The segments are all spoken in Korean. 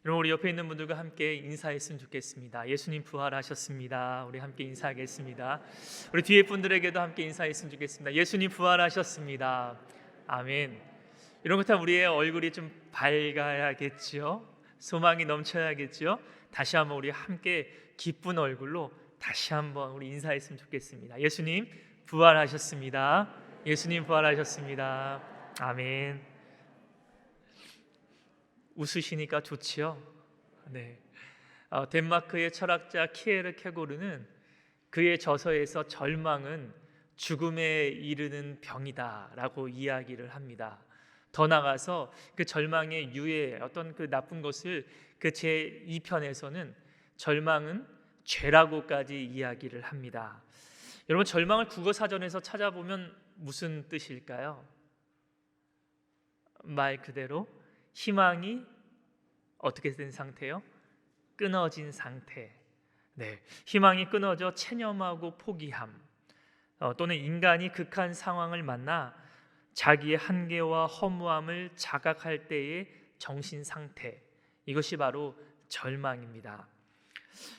여러분, 우리 옆에 있는 분들과 함께 인사했으면 좋겠습니다. 예수님 부활하셨습니다. 우리 함께 인사하겠습니다. 우리 뒤에 분들에게도 함께 인사했으면 좋겠습니다. 예수님 부활하셨습니다. 아멘. 이런 것처럼 우리의 얼굴이 좀 밝아야겠죠. 소망이 넘쳐야겠죠. 다시 한번 우리 함께 기쁜 얼굴로 다시 한번 우리 인사했으면 좋겠습니다. 예수님 부활하셨습니다. 예수님 부활하셨습니다. 아멘. 웃으시니까 좋지요. 네. 덴마크의 철학자 키에르 케고르는 그의 저서에서 절망은 죽음에 이르는 병이다라고 이야기를 합니다. 더 나아가서 그 절망의 유해, 어떤 그 나쁜 것을 그 제2편에서는 절망은 죄라고까지 이야기를 합니다. 여러분, 절망을 국어사전에서 찾아보면 무슨 뜻일까요? 말 그대로 희망이 어떻게 된 상태요? 끊어진 상태. 네, 희망이 끊어져 체념하고 포기함, 또는 인간이 극한 상황을 만나 자기의 한계와 허무함을 자각할 때의 정신 상태, 이것이 바로 절망입니다.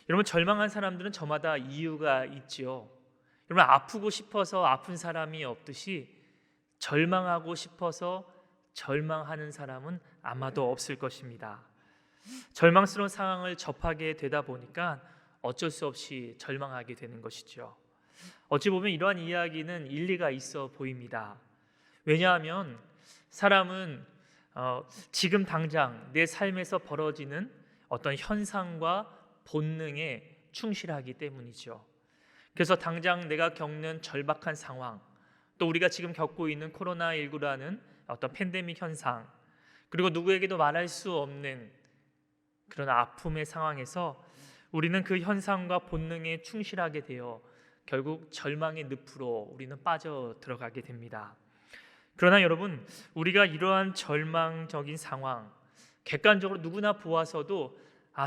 여러분, 절망한 사람들은 저마다 이유가 있지요. 여러분, 아프고 싶어서 아픈 사람이 없듯이 절망하고 싶어서 절망하는 사람은 아마도 없을 것입니다. 절망스러운 상황을 접하게 되다 보니까 어쩔 수 없이 절망하게 되는 것이죠. 어찌 보면 이러한 이야기는 일리가 있어 보입니다. 왜냐하면 사람은 지금 당장 내 삶에서 벌어지는 어떤 현상과 본능에 충실하기 때문이죠. 그래서 당장 내가 겪는 절박한 상황, 또 우리가 지금 겪고 있는 코로나19라는 어떤 팬데믹 현상, 그리고 누구에게도 말할 수 없는 그런 아픔의 상황에서 우리는 그 현상과 본능에 충실하게 되어 결국 절망의 늪으로 우리는 빠져 들어가게 됩니다. 그러나 여러분, 우리가 이러한 절망적인 상황, 객관적으로 누구나 보아서도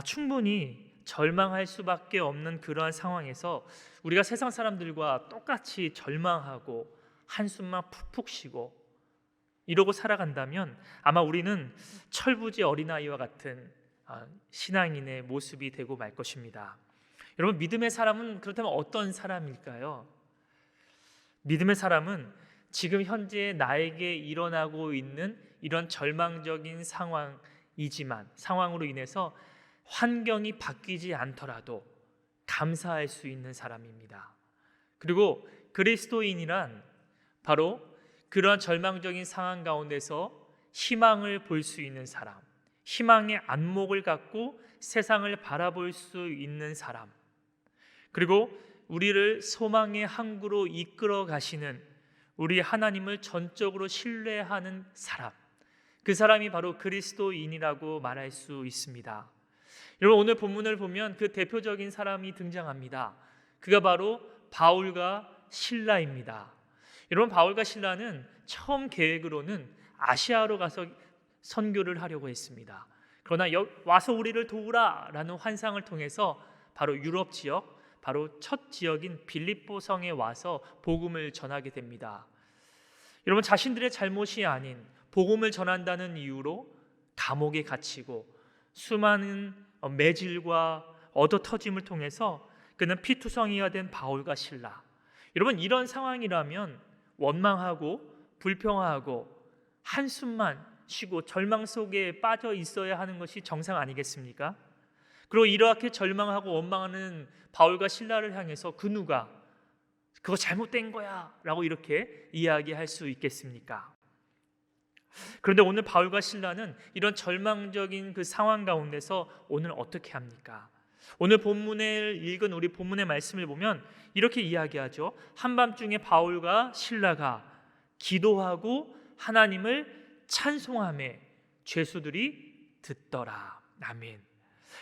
충분히 절망할 수밖에 없는 그러한 상황에서 우리가 세상 사람들과 똑같이 절망하고 한숨만 푹푹 쉬고 이러고 살아간다면 아마 우리는 철부지 어린아이와 같은 신앙인의 모습이 되고 말 것입니다. 여러분, 믿음의 사람은 그렇다면 어떤 사람일까요? 믿음의 사람은 지금 현재 나에게 일어나고 있는 이런 절망적인 상황으로 인해서 환경이 바뀌지 않더라도 감사할 수 있는 사람입니다. 그리고 그리스도인이란 바로 그러한 절망적인 상황 가운데서 희망을 볼 수 있는 사람, 희망의 안목을 갖고 세상을 바라볼 수 있는 사람, 그리고 우리를 소망의 항구로 이끌어 가시는 우리 하나님을 전적으로 신뢰하는 사람, 그 사람이 바로 그리스도인이라고 말할 수 있습니다. 여러분, 오늘 본문을 보면 그 대표적인 사람이 등장합니다. 그가 바로 바울과 실라입니다. 여러분, 바울과 실라는 처음 계획으로는 아시아로 가서 선교를 하려고 했습니다. 그러나 와서 우리를 도우라라는 환상을 통해서 바로 유럽 지역, 바로 첫 지역인 빌립보 성에 와서 복음을 전하게 됩니다. 여러분, 자신들의 잘못이 아닌 복음을 전한다는 이유로 감옥에 갇히고 수많은 매질과 얻어터짐을 통해서 그는 피투성이가 된 바울과 실라. 여러분, 이런 상황이라면 원망하고 불평하고 한숨만 쉬고 절망 속에 빠져 있어야 하는 것이 정상 아니겠습니까? 그리고 이렇게 절망하고 원망하는 바울과 실라를 향해서 그 누가 그거 잘못된 거야 라고 이렇게 이야기할 수 있겠습니까? 그런데 오늘 바울과 실라는 이런 절망적인 그 상황 가운데서 오늘 어떻게 합니까? 오늘 본문을 읽은 우리 본문의 말씀을 보면 이렇게 이야기하죠. 한밤중에 바울과 실라가 기도하고 하나님을 찬송하며 죄수들이 듣더라. 아멘.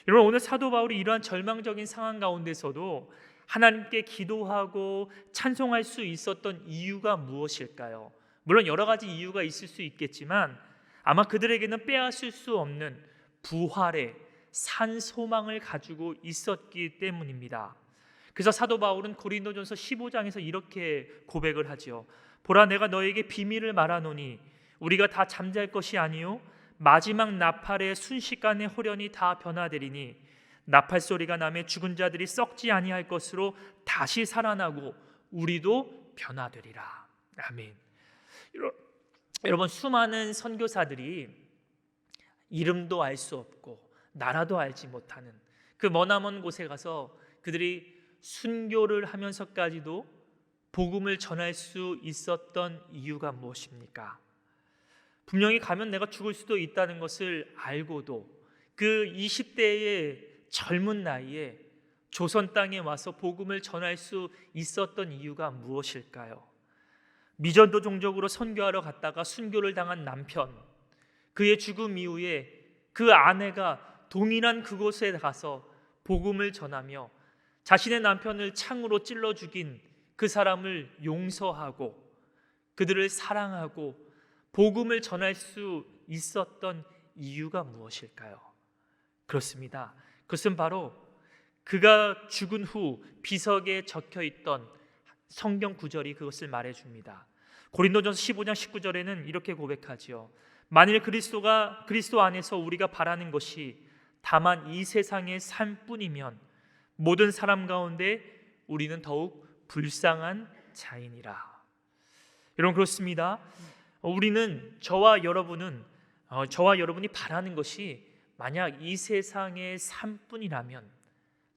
여러분, 오늘 사도 바울이 이러한 절망적인 상황 가운데서도 하나님께 기도하고 찬송할 수 있었던 이유가 무엇일까요? 물론 여러 가지 이유가 있을 수 있겠지만 아마 그들에게는 빼앗을 수 없는 부활의 산 소망을 가지고 있었기 때문입니다. 그래서 사도 바울은 고린도전서 15장에서 이렇게 고백을 하지요. 보라, 내가 너에게 비밀을 말하노니 우리가 다 잠잘 것이 아니요 마지막 나팔의 순식간에 호련히 다 변화되리니 나팔 소리가 나매 죽은 자들이 썩지 아니할 것으로 다시 살아나고 우리도 변화되리라. 아멘. 여러분, 수많은 선교사들이 이름도 알 수 없고 나라도 알지 못하는 그 머나먼 곳에 가서 그들이 순교를 하면서까지도 복음을 전할 수 있었던 이유가 무엇입니까? 분명히 가면 내가 죽을 수도 있다는 것을 알고도 그 20대의 젊은 나이에 조선 땅에 와서 복음을 전할 수 있었던 이유가 무엇일까요? 미전도 종족으로 선교하러 갔다가 순교를 당한 남편, 그의 죽음 이후에 그 아내가 동일한 그곳에 가서 복음을 전하며 자신의 남편을 창으로 찔러 죽인 그 사람을 용서하고 그들을 사랑하고 복음을 전할 수 있었던 이유가 무엇일까요? 그렇습니다. 그것은 바로 그가 죽은 후 비석에 적혀있던 성경 구절이 그것을 말해줍니다. 고린도전서 15장 19절에는 이렇게 고백하지요. 만일 그리스도 안에서 우리가 바라는 것이 다만 이 세상의 삶뿐이면 모든 사람 가운데 우리는 더욱 불쌍한 자이니라. 여러분, 그렇습니다. 우리는 저와 여러분이 바라는 것이 만약 이 세상의 삶뿐이라면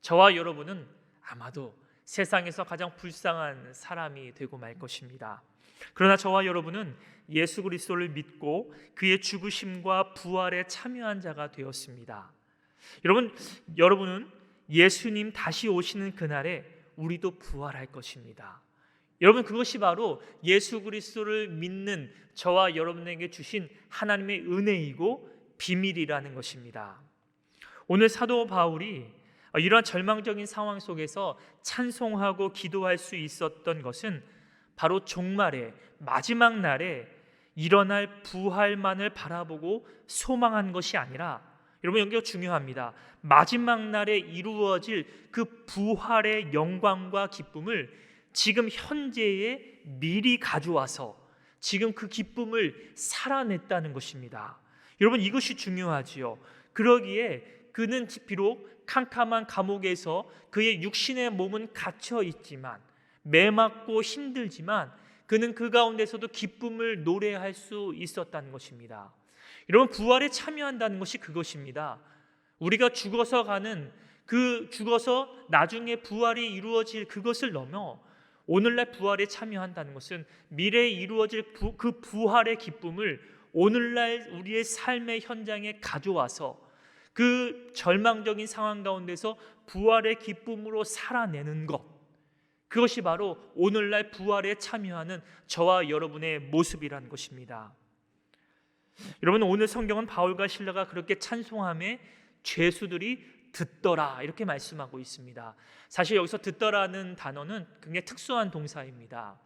저와 여러분은 아마도 세상에서 가장 불쌍한 사람이 되고 말 것입니다. 그러나 저와 여러분은 예수 그리스도를 믿고 그의 죽으심과 부활에 참여한 자가 되었습니다. 여러분은 예수님 다시 오시는 그날에 우리도 부활할 것입니다. 여러분, 그것이 바로 예수 그리스도를 믿는 저와 여러분에게 주신 하나님의 은혜이고 비밀이라는 것입니다. 오늘 사도 바울이 이러한 절망적인 상황 속에서 찬송하고 기도할 수 있었던 것은 바로 종말에 마지막 날에 일어날 부활만을 바라보고 소망한 것이 아니라, 여러분, 여기가 중요합니다. 마지막 날에 이루어질 그 부활의 영광과 기쁨을 지금 현재에 미리 가져와서 지금 그 기쁨을 살아냈다는 것입니다. 여러분, 이것이 중요하지요. 그러기에 그는 비록 캄캄한 감옥에서 그의 육신의 몸은 갇혀 있지만, 매맞고 힘들지만 그는 그 가운데서도 기쁨을 노래할 수 있었다는 것입니다. 여러분, 부활에 참여한다는 것이 그것입니다. 우리가 죽어서 나중에 부활이 이루어질 그것을 넘어 오늘날 부활에 참여한다는 것은 미래에 이루어질 그 부활의 기쁨을 오늘날 우리의 삶의 현장에 가져와서 그 절망적인 상황 가운데서 부활의 기쁨으로 살아내는 것, 그것이 바로 오늘날 부활에 참여하는 저와 여러분의 모습이라는 것입니다. 여러분, 오늘 성경은 바울과 실라가 그렇게 찬송함에 죄수들이 듣더라 이렇게 말씀하고 있습니다. 사실 여기서 듣더라는 단어는 굉장히 특수한 동사입니다.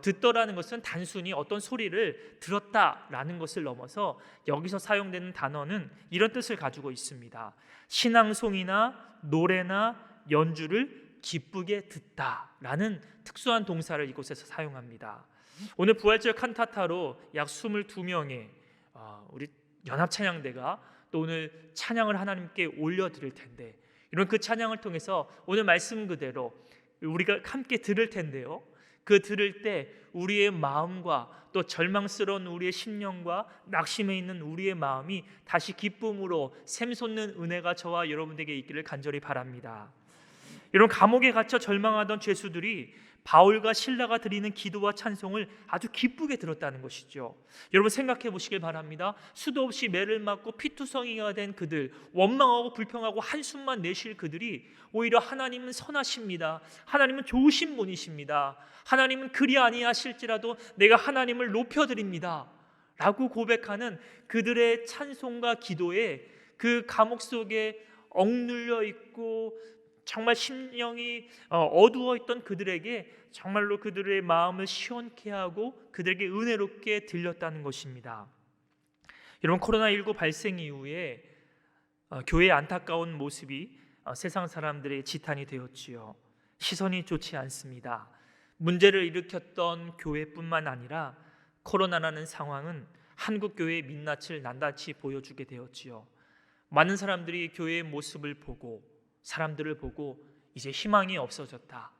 듣더라는 것은 단순히 어떤 소리를 들었다라는 것을 넘어서 여기서 사용되는 단어는 이런 뜻을 가지고 있습니다. 신앙송이나 노래나 연주를 기쁘게 듣다라는 특수한 동사를 이곳에서 사용합니다. 오늘 부활절 칸타타로 약 22명의 우리 연합찬양대가 또 오늘 찬양을 하나님께 올려드릴 텐데, 이런 그 찬양을 통해서 오늘 말씀 그대로 우리가 함께 들을 텐데요, 그 들을 때 우리의 마음과 또 절망스러운 우리의 심령과 낙심해 있는 우리의 마음이 다시 기쁨으로 샘솟는 은혜가 저와 여러분에게 있기를 간절히 바랍니다. 이런 감옥에 갇혀 절망하던 죄수들이 바울과 실라가 드리는 기도와 찬송을 아주 기쁘게 들었다는 것이죠. 여러분, 생각해 보시길 바랍니다. 수도 없이 매를 맞고 피투성이가 된 그들, 원망하고 불평하고 한숨만 내쉴 그들이 오히려 하나님은 선하십니다, 하나님은 좋으신 분이십니다, 하나님은 그리 아니하실지라도 내가 하나님을 높여드립니다 라고 고백하는 그들의 찬송과 기도에 그 감옥 속에 억눌려 있고 정말 심령이 어두워 있던 그들에게 정말로 그들의 마음을 시원케 하고 그들에게 은혜롭게 들렸다는 것입니다. 여러분, 코로나19 발생 이후에 교회의 안타까운 모습이 세상 사람들의 지탄이 되었지요. 시선이 좋지 않습니다. 문제를 일으켰던 교회뿐만 아니라 코로나라는 상황은 한국 교회의 민낯을 낱낱이 보여주게 되었지요. 많은 사람들이 교회의 모습을 보고, 사람들을 보고 이제 희망이 없어졌다.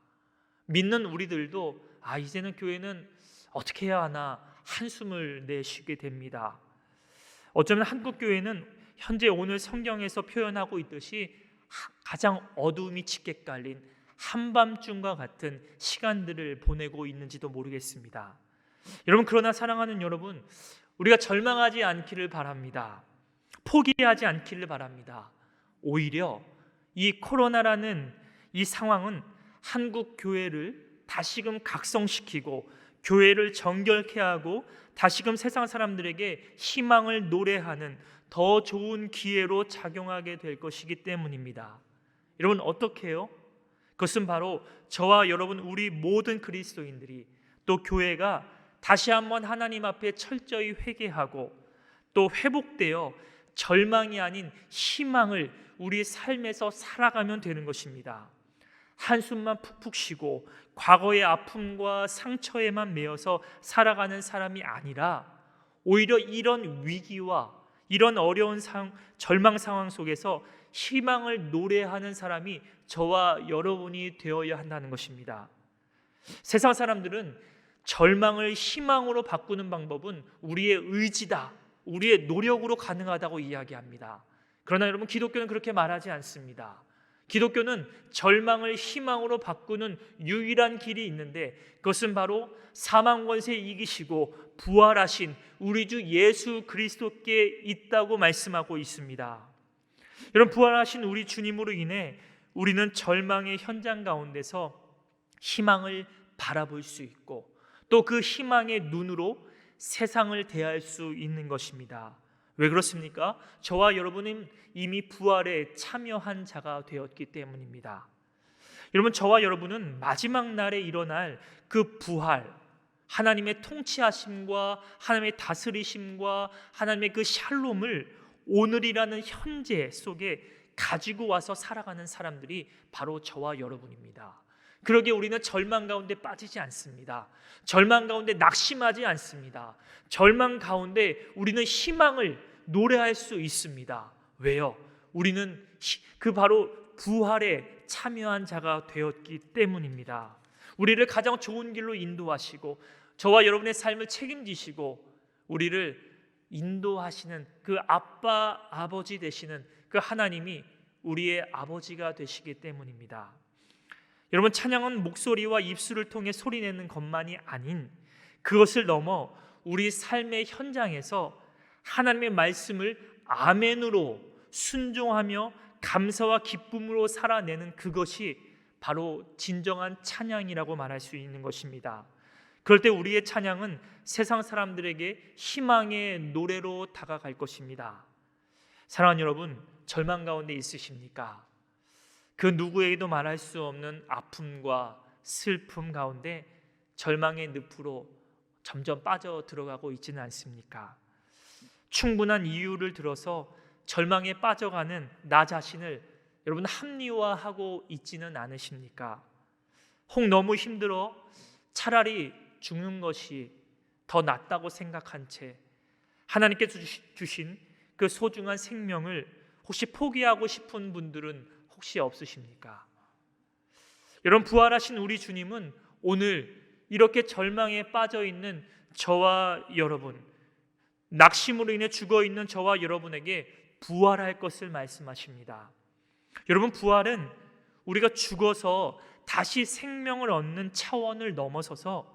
믿는 우리들도 이제는 교회는 어떻게 해야 하나 한숨을 내쉬게 됩니다. 어쩌면 한국 교회는 현재 오늘 성경에서 표현하고 있듯이 가장 어두움이 짙게 깔린 한밤중과 같은 시간들을 보내고 있는지도 모르겠습니다. 여러분, 그러나 사랑하는 여러분, 우리가 절망하지 않기를 바랍니다. 포기하지 않기를 바랍니다. 오히려 이 코로나라는 이 상황은 한국 교회를 다시금 각성시키고 교회를 정결케 하고 다시금 세상 사람들에게 희망을 노래하는 더 좋은 기회로 작용하게 될 것이기 때문입니다. 여러분, 어떻게 해요? 그것은 바로 저와 여러분, 우리 모든 그리스도인들이, 또 교회가 다시 한번 하나님 앞에 철저히 회개하고 또 회복되어 절망이 아닌 희망을 우리 삶에서 살아가면 되는 것입니다. 한숨만 푹푹 쉬고 과거의 아픔과 상처에만 매여서 살아가는 사람이 아니라 오히려 이런 위기와 이런 어려운 절망 상황 속에서 희망을 노래하는 사람이 저와 여러분이 되어야 한다는 것입니다. 세상 사람들은 절망을 희망으로 바꾸는 방법은 우리의 의지다, 우리의 노력으로 가능하다고 이야기합니다. 그러나 여러분, 기독교는 그렇게 말하지 않습니다. 기독교는 절망을 희망으로 바꾸는 유일한 길이 있는데, 그것은 바로 사망 권세 이기시고 부활하신 우리 주 예수 그리스도께 있다고 말씀하고 있습니다. 여러분, 부활하신 우리 주님으로 인해 우리는 절망의 현장 가운데서 희망을 바라볼 수 있고 또 그 희망의 눈으로 세상을 대할 수 있는 것입니다. 왜 그렇습니까? 저와 여러분은 이미 부활에 참여한 자가 되었기 때문입니다. 여러분, 저와 여러분은 마지막 날에 일어날 그 부활, 하나님의 통치하심과 하나님의 다스리심과 하나님의 그 샬롬을 오늘이라는 현재 속에 가지고 와서 살아가는 사람들이 바로 저와 여러분입니다. 그러기에 우리는 절망 가운데 빠지지 않습니다. 절망 가운데 낙심하지 않습니다. 절망 가운데 우리는 희망을 노래할 수 있습니다. 왜요? 우리는 그 바로 부활에 참여한 자가 되었기 때문입니다. 우리를 가장 좋은 길로 인도하시고 저와 여러분의 삶을 책임지시고 우리를 인도하시는 그 아빠, 아버지 되시는 그 하나님이 우리의 아버지가 되시기 때문입니다. 여러분, 찬양은 목소리와 입술을 통해 소리내는 것만이 아닌 그것을 넘어 우리 삶의 현장에서 하나님의 말씀을 아멘으로 순종하며 감사와 기쁨으로 살아내는 그것이 바로 진정한 찬양이라고 말할 수 있는 것입니다. 그럴 때 우리의 찬양은 세상 사람들에게 희망의 노래로 다가갈 것입니다. 사랑하는 여러분, 절망 가운데 있으십니까? 그 누구에게도 말할 수 없는 아픔과 슬픔 가운데 절망의 늪으로 점점 빠져 들어가고 있지는 않습니까? 충분한 이유를 들어서 절망에 빠져가는 나 자신을 여러분 합리화하고 있지는 않으십니까? 혹 너무 힘들어 차라리 죽는 것이 더 낫다고 생각한 채 하나님께 주신 그 소중한 생명을 혹시 포기하고 싶은 분들은 혹시 없으십니까? 여러분, 부활하신 우리 주님은 오늘 이렇게 절망에 빠져 있는 저와 여러분, 낙심으로 인해 죽어 있는 저와 여러분에게 부활할 것을 말씀하십니다. 여러분, 부활은 우리가 죽어서 다시 생명을 얻는 차원을 넘어서서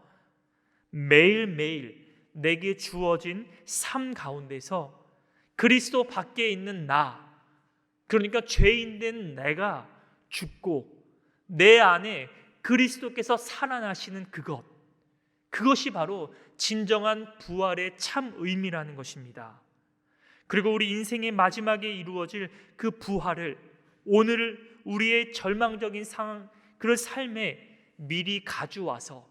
매일매일 내게 주어진 삶 가운데서 그리스도 밖에 있는 나, 그러니까 죄인된 내가 죽고 내 안에 그리스도께서 살아나시는 그것이 바로 진정한 부활의 참 의미라는 것입니다. 그리고 우리 인생의 마지막에 이루어질 그 부활을 오늘 우리의 절망적인 상황, 그런 삶에 미리 가져와서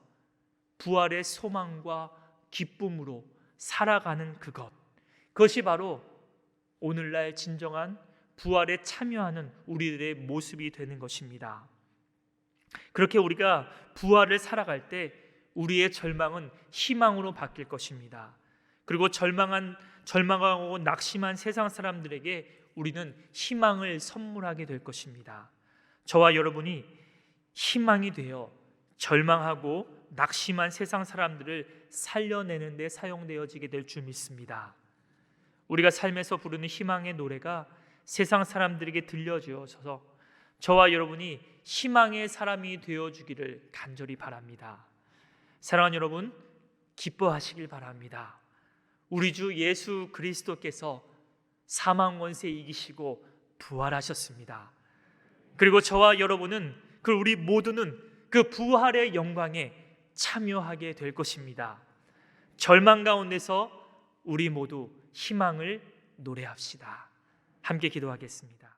부활의 소망과 기쁨으로 살아가는 그것이 바로 오늘날 진정한 부활에 참여하는 우리들의 모습이 되는 것입니다. 그렇게 우리가 부활을 살아갈 때 우리의 절망은 희망으로 바뀔 것입니다. 그리고 절망하고 낙심한 세상 사람들에게 우리는 희망을 선물하게 될 것입니다. 저와 여러분이 희망이 되어 절망하고 낙심한 세상 사람들을 살려내는 데 사용되어지게 될 줄 믿습니다. 우리가 삶에서 부르는 희망의 노래가 세상 사람들에게 들려주어서 저와 여러분이 희망의 사람이 되어주기를 간절히 바랍니다. 사랑하는 여러분, 기뻐하시길 바랍니다. 우리 주 예수 그리스도께서 사망 권세 이기시고 부활하셨습니다. 그리고 저와 여러분은, 우리 모두는 그 부활의 영광에 참여하게 될 것입니다. 절망 가운데서 우리 모두 희망을 노래합시다. 함께 기도하겠습니다.